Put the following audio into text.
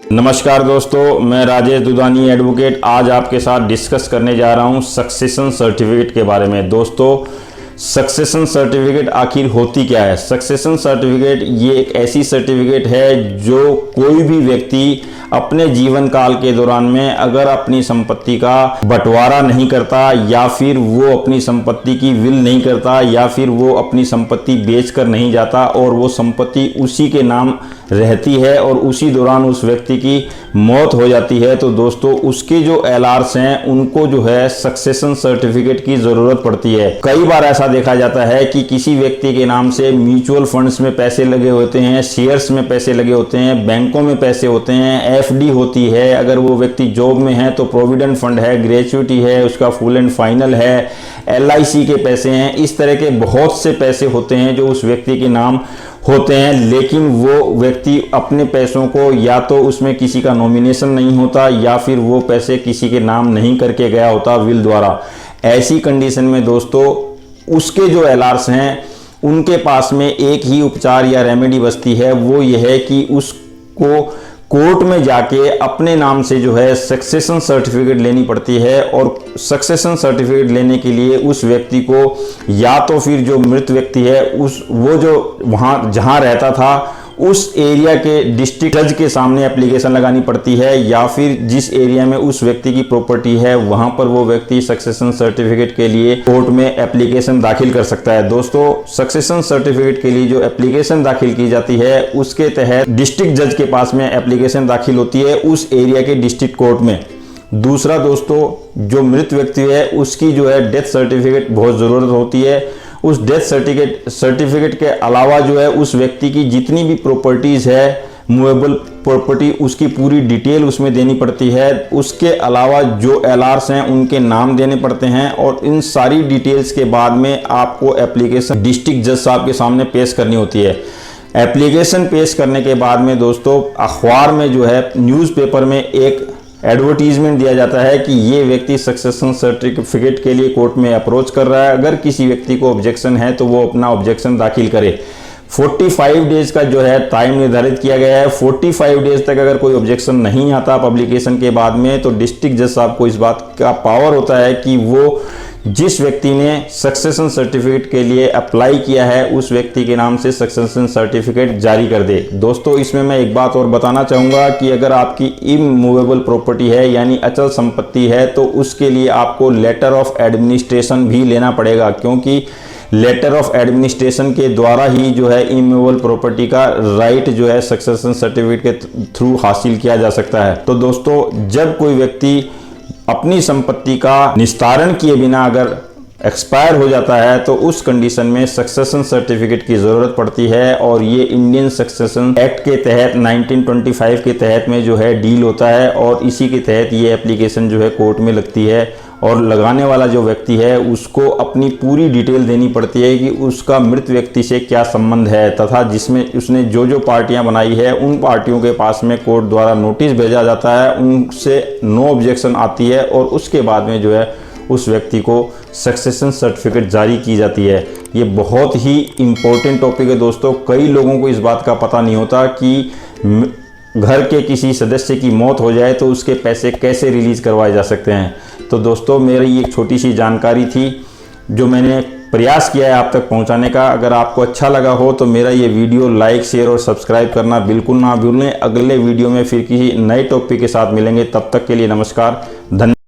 नमस्कार दोस्तों, मैं राजेश दुधानी एडवोकेट आज आपके साथ डिस्कस करने जा रहा हूं सक्सेशन सर्टिफिकेट के बारे में। दोस्तों, सक्सेशन सर्टिफिकेट आखिर होती क्या है? सक्सेशन सर्टिफिकेट ये एक ऐसी सर्टिफिकेट है जो कोई भी व्यक्ति अपने जीवन काल के दौरान में अगर अपनी संपत्ति का बंटवारा नहीं करता या फिर वो अपनी संपत्ति की विल नहीं करता या फिर वो अपनी संपत्ति बेचकर नहीं जाता और वो संपत्ति उसी के नाम रहती है और उसी दौरान उस व्यक्ति की मौत हो जाती है, तो दोस्तों उसके जो एलआरस हैं उनको जो है सक्सेशन सर्टिफिकेट की जरूरत पड़ती है। कई बार ऐसा देखा जाता है कि किसी व्यक्ति के नाम से म्यूचुअल फंड्स में पैसे लगे होते हैं, शेयर्स में पैसे लगे होते हैं, बैंकों में पैसे होते हैं, एफडी होती है, अगर वो व्यक्ति जॉब में है तो प्रोविडेंट फंड है, ग्रेच्युटी है, उसका फुल एंड फाइनल है, एलआईसी के पैसे हैं। इस तरह के बहुत से पैसे होते हैं जो उस व्यक्ति के नाम होते हैं, लेकिन वो व्यक्ति अपने पैसों को या तो उसमें किसी का नॉमिनेशन नहीं होता या फिर वो पैसे किसी के नाम नहीं करके गया होता विल द्वारा। ऐसी कंडीशन में दोस्तों उसके जो एलआरस हैं उनके पास में एक ही उपचार या रेमेडी बचती है, वो ये है कि उसको कोर्ट में जाके अपने नाम से जो है सक्सेशन सर्टिफिकेट लेनी पड़ती है। और सक्सेशन सर्टिफिकेट लेने के लिए उस व्यक्ति को या तो फिर जो मृत व्यक्ति है वो जो वहाँ जहाँ रहता था उस एरिया के डिस्ट्रिक्ट जज के सामने एप्लीकेशन लगानी पड़ती है या फिर जिस एरिया में उस व्यक्ति की प्रॉपर्टी है वहां पर वो व्यक्ति सक्सेशन सर्टिफिकेट के लिए कोर्ट में एप्लीकेशन दाखिल कर सकता है। दोस्तों, सक्सेशन सर्टिफिकेट के लिए जो एप्लीकेशन दाखिल की जाती है उसके तहत डिस्ट्रिक्ट जज के पास में एप्लीकेशन दाखिल होती है उस एरिया के डिस्ट्रिक्ट कोर्ट में। दूसरा दोस्तों, जो मृत व्यक्ति है उसकी जो है डेथ सर्टिफिकेट बहुत जरूरत होती है। उस डेथ सर्टिफिकेट के अलावा जो है उस व्यक्ति की जितनी भी प्रॉपर्टीज है, मूवेबल प्रॉपर्टी, उसकी पूरी डिटेल उसमें देनी पड़ती है। उसके अलावा जो एलआरस हैं उनके नाम देने पड़ते हैं और इन सारी डिटेल्स के बाद में आपको एप्लीकेशन डिस्ट्रिक्ट जज साहब के सामने पेश करनी होती है। एप्लीकेशन पेश करने के बाद में दोस्तों अखबार में जो है न्यूज़पेपर में एक एडवर्टीजमेंट दिया जाता है कि ये व्यक्ति सक्सेशन सर्टिफिकेट के लिए कोर्ट में अप्रोच कर रहा है। अगर किसी व्यक्ति को ऑब्जेक्शन है तो वो अपना ऑब्जेक्शन दाखिल करे। 45 डेज का जो है टाइम निर्धारित किया गया है। 45 डेज तक अगर कोई ऑब्जेक्शन नहीं आता पब्लिकेशन के बाद में तो डिस्ट्रिक्ट जज साहब को इस बात का पावर होता है कि वो जिस व्यक्ति ने सक्सेशन सर्टिफिकेट के लिए अप्लाई किया है उस व्यक्ति के नाम से सक्सेशन सर्टिफिकेट जारी कर दे। दोस्तों, इसमें मैं एक बात और बताना चाहूँगा कि अगर आपकी इमूवेबल प्रॉपर्टी है यानी अचल संपत्ति है तो उसके लिए आपको लेटर ऑफ एडमिनिस्ट्रेशन भी लेना पड़ेगा, क्योंकि लेटर ऑफ एडमिनिस्ट्रेशन के द्वारा ही जो है इमूवेबल प्रॉपर्टी का राइट जो है सक्सेशन सर्टिफिकेट के थ्रू हासिल किया जा सकता है। तो दोस्तों, जब कोई व्यक्ति अपनी संपत्ति का निस्तारण किए बिना अगर एक्सपायर हो जाता है तो उस कंडीशन में सक्सेशन सर्टिफिकेट की ज़रूरत पड़ती है और ये इंडियन सक्सेशन एक्ट के तहत 1925 के तहत में जो है डील होता है और इसी के तहत ये एप्लीकेशन जो है कोर्ट में लगती है। और लगाने वाला जो व्यक्ति है उसको अपनी पूरी डिटेल देनी पड़ती है कि उसका मृत व्यक्ति से क्या संबंध है तथा जिसमें उसने जो जो पार्टियां बनाई है उन पार्टियों के पास में कोर्ट द्वारा नोटिस भेजा जाता है, उनसे नो ऑब्जेक्शन आती है और उसके बाद में जो है उस व्यक्ति को सक्सेशन सर्टिफिकेट जारी की जाती है। ये बहुत ही इम्पोर्टेंट टॉपिक है दोस्तों। कई लोगों को इस बात का पता नहीं होता कि घर के किसी सदस्य की मौत हो जाए तो उसके पैसे कैसे रिलीज करवाए जा सकते हैं। तो दोस्तों, मेरी एक छोटी सी जानकारी थी जो मैंने प्रयास किया है आप तक पहुंचाने का। अगर आपको अच्छा लगा हो तो मेरा ये वीडियो लाइक, शेयर और सब्सक्राइब करना बिल्कुल ना भूलें। अगले वीडियो में फिर किसी नए टॉपिक के साथ मिलेंगे, तब तक के लिए नमस्कार, धन्यवाद।